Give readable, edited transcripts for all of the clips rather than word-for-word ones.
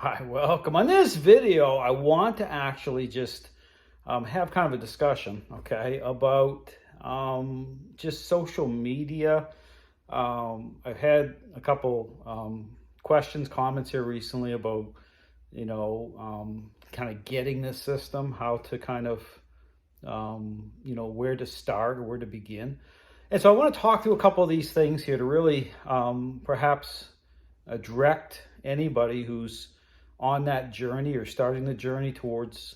Hi, welcome. On this video, I want to actually just have kind of a discussion, okay, about just social media. I've had a couple questions, comments here recently about, kind of getting this system, how to kind of, where to start or where to begin. And so I want to talk through a couple of these things here to really perhaps direct anybody who's on that journey or starting the journey towards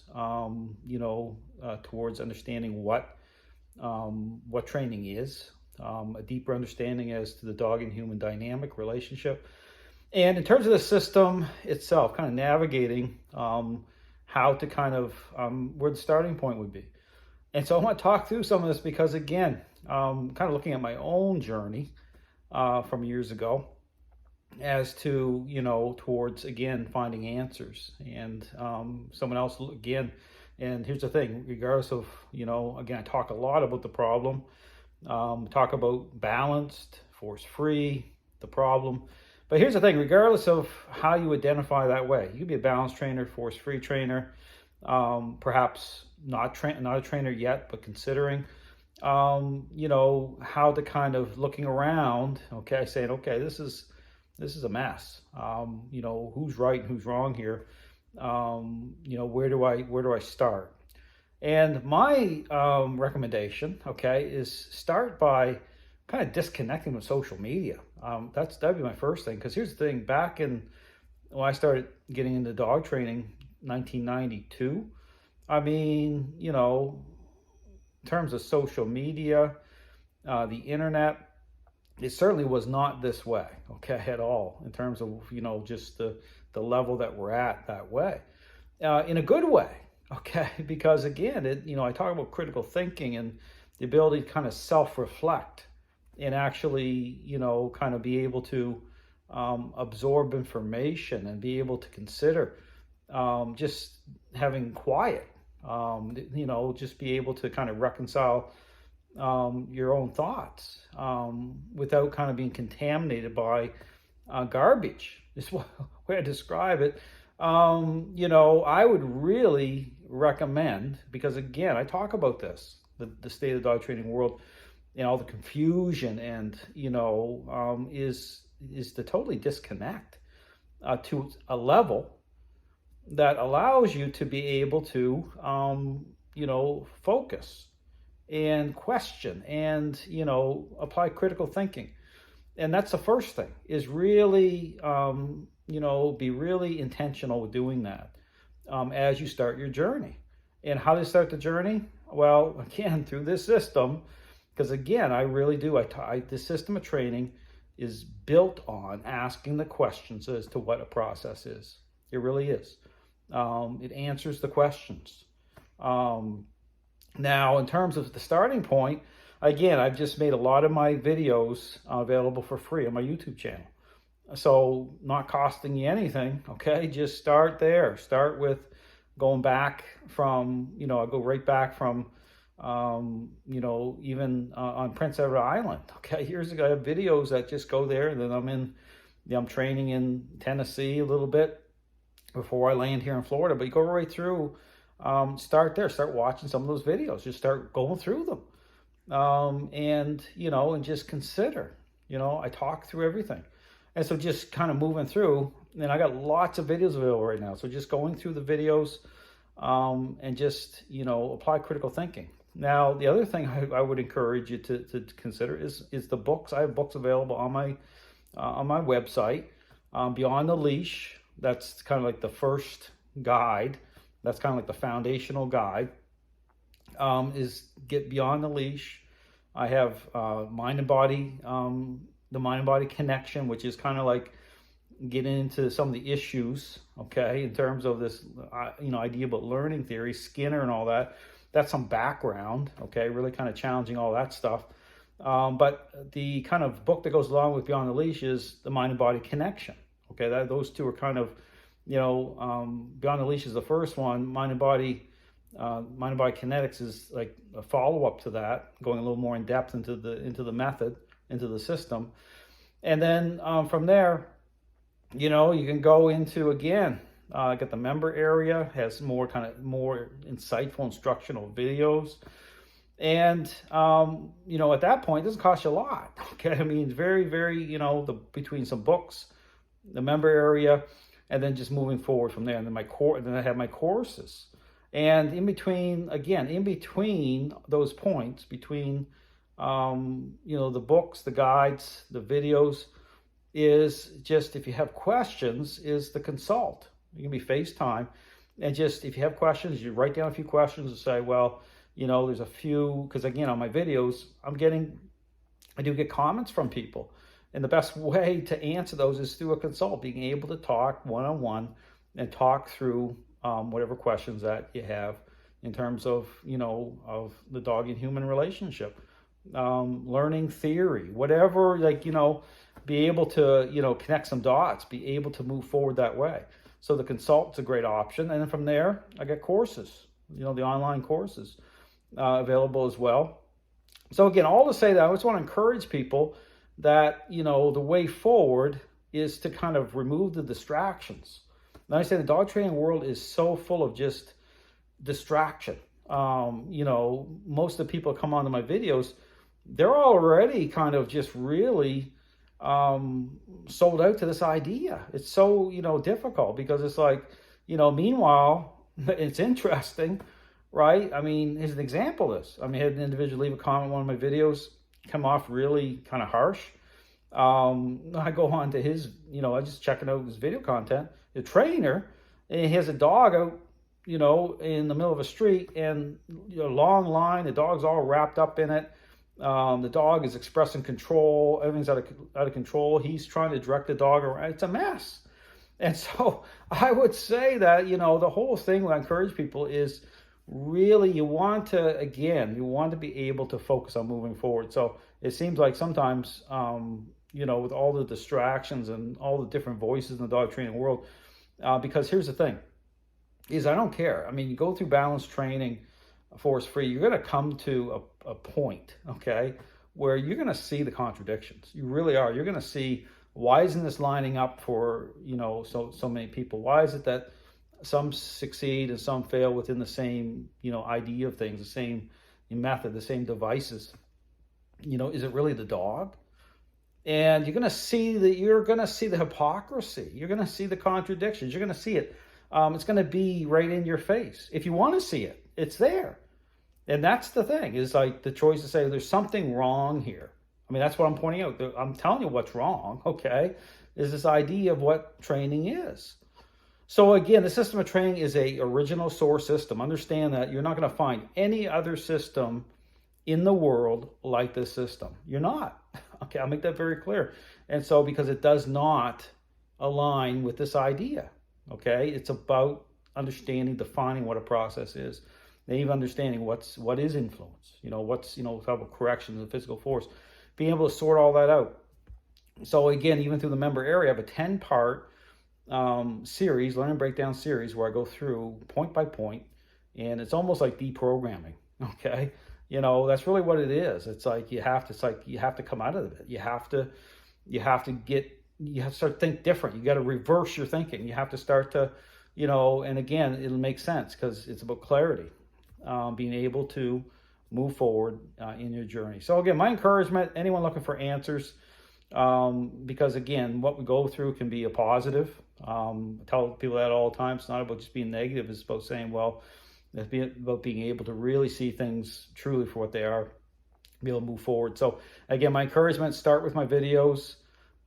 towards understanding what training is, a deeper understanding as to the dog and human dynamic relationship, and in terms of the system itself, kind of navigating how to kind of where the starting point would be. And so I want to talk through some of this because, again, kind of looking at my own journey from years ago as to, towards, again, finding answers. And someone else, again, and here's the thing, regardless of, again, I talk a lot about the problem, talk about balanced, force-free, the problem. But here's the thing, regardless of how you identify that way, you could be a balanced trainer, force-free trainer, perhaps not a trainer yet, but considering, how to kind of looking around, okay, saying, okay, this is a mess. Who's right and who's wrong here? Where do I start? And my recommendation, okay, is start by kind of disconnecting with social media. That'd be my first thing, because here's the thing. Back when I started getting into dog training, 1992. I mean, in terms of social media, the internet, it certainly was not this way, okay, at all, in terms of, just the level that we're at that way, in a good way, okay, because again, I talk about critical thinking and the ability to kind of self-reflect and actually, kind of be able to absorb information and be able to consider, just having quiet, just be able to kind of reconcile your own thoughts without kind of being contaminated by garbage, is the way I describe it. I would really recommend, because again, I talk about this, the state of the dog training world, all the confusion, and is to totally disconnect to a level that allows you to be able to focus and question and apply critical thinking. And that's the first thing, is really be really intentional with doing that as you start your journey. And how to start the journey? Well, again, through this system, because again, I really do, this system of training is built on asking the questions as to what a process is. It really is. It answers the questions. Now, in terms of the starting point, again, I've just made a lot of my videos available for free on my YouTube channel. So not costing you anything, okay? Just start there. Start with going back from, I go right back from, even on Prince Edward Island, okay? Years ago, I have videos that just go there, and then I'm training in Tennessee a little bit before I land here in Florida. But you go right through, start there, start watching some of those videos, just start going through them. And just consider, I talk through everything. And so just kind of moving through, and I got lots of videos available right now. So just going through the videos and just, apply critical thinking. Now, the other thing I would encourage you to consider is the books. I have books available on my website. Beyond the Leash, that's kind of like the first guide. That's kind of like the foundational guide, is Get Beyond the Leash. I have Mind and Body, the Mind and Body Connection, which is kind of like getting into some of the issues, okay, in terms of this, idea about learning theory, Skinner and all that. That's some background, okay, really kind of challenging all that stuff. But the kind of book that goes along with Beyond the Leash is the Mind and Body Connection, okay. Those two are kind of, Beyond the Leash is the first one. Mind and Body Kinetics is like a follow-up to that, going a little more in depth into the method, into the system. And then from there, you can go into, again, I got the member area, has more insightful instructional videos. And, at that point, it doesn't cost you a lot. Okay. I mean, it's very, very, between some books, the member area, and then just moving forward from there. And then I have my courses. And in between those points, between, the books, the guides, the videos, is just, if you have questions, is the consult. You can be FaceTime. And just, if you have questions, you write down a few questions and say, well, there's a few, because again, on my videos, I do get comments from people. And the best way to answer those is through a consult, being able to talk one-on-one and talk through whatever questions that you have in terms of, of the dog and human relationship, learning theory, whatever, be able to, connect some dots, be able to move forward that way. So the consult's a great option. And then from there, I get courses, the online courses available as well. So again, all to say that I just want to encourage people that, the way forward is to kind of remove the distractions. And I say the dog training world is so full of just distraction. Most of the people that come onto my videos, they're already kind of just really sold out to this idea. It's so, difficult because it's like, meanwhile, it's interesting, right? I mean, here's an example of this. I had an individual leave a comment on one of my videos, come off really kind of harsh. I go on to his, I just checking out his video content, the trainer, and he has a dog out, in the middle of a street, and long line, the dog's all wrapped up in it. The dog is expressing control. Everything's out of control. He's trying to direct the dog around. It's a mess. And so I would say that, the whole thing, what I encourage people is really, you want to be able to focus on moving forward. So it seems like sometimes, with all the distractions and all the different voices in the dog training world, because here's the thing, is I don't care. You go through balanced training, Force Free, you're going to come to a point, okay, where you're going to see the contradictions. You really are. You're going to see, why isn't this lining up for, so many people? Why is it that some succeed and some fail within the same, idea of things, the same method, the same devices? Is it really the dog? And you're going to see the hypocrisy. You're going to see the contradictions. You're going to see it. It's going to be right in your face. If you want to see it, it's there. And that's the thing, is like the choice to say there's something wrong here. That's what I'm pointing out. I'm telling you what's wrong, okay, is this idea of what training is. So again, the system of training is a original source system. Understand that you're not going to find any other system in the world like this system. You're not. Okay, I'll make that very clear. And so, because it does not align with this idea, okay, it's about understanding, defining what a process is, and even understanding what is influence, what's, talk about corrections and physical force, being able to sort all that out. So again, even through the member area, I have a 10-part series, learn and breakdown series, where I go through point by point, and it's almost like deprogramming. Okay, that's really what it is. It's like you have to come out of it. You have to start to think different. You got to reverse your thinking. You have to start to, and again, it'll make sense because it's about clarity, being able to move forward in your journey. So again, my encouragement, anyone looking for answers, because again, what we go through can be a positive. I tell people that all the time. It's not about just being negative. It's about saying, well, it's about being able to really see things truly for what they are, be able to move forward. So again, my encouragement, start with my videos,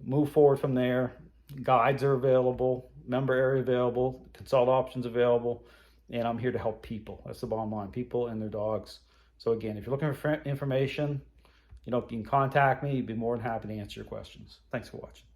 move forward from there. Guides are available, member area available, consult options available, and I'm here to help people. That's the bottom line, people and their dogs. So again, if you're looking for information, you can contact me. I'd be more than happy to answer your questions. Thanks for watching.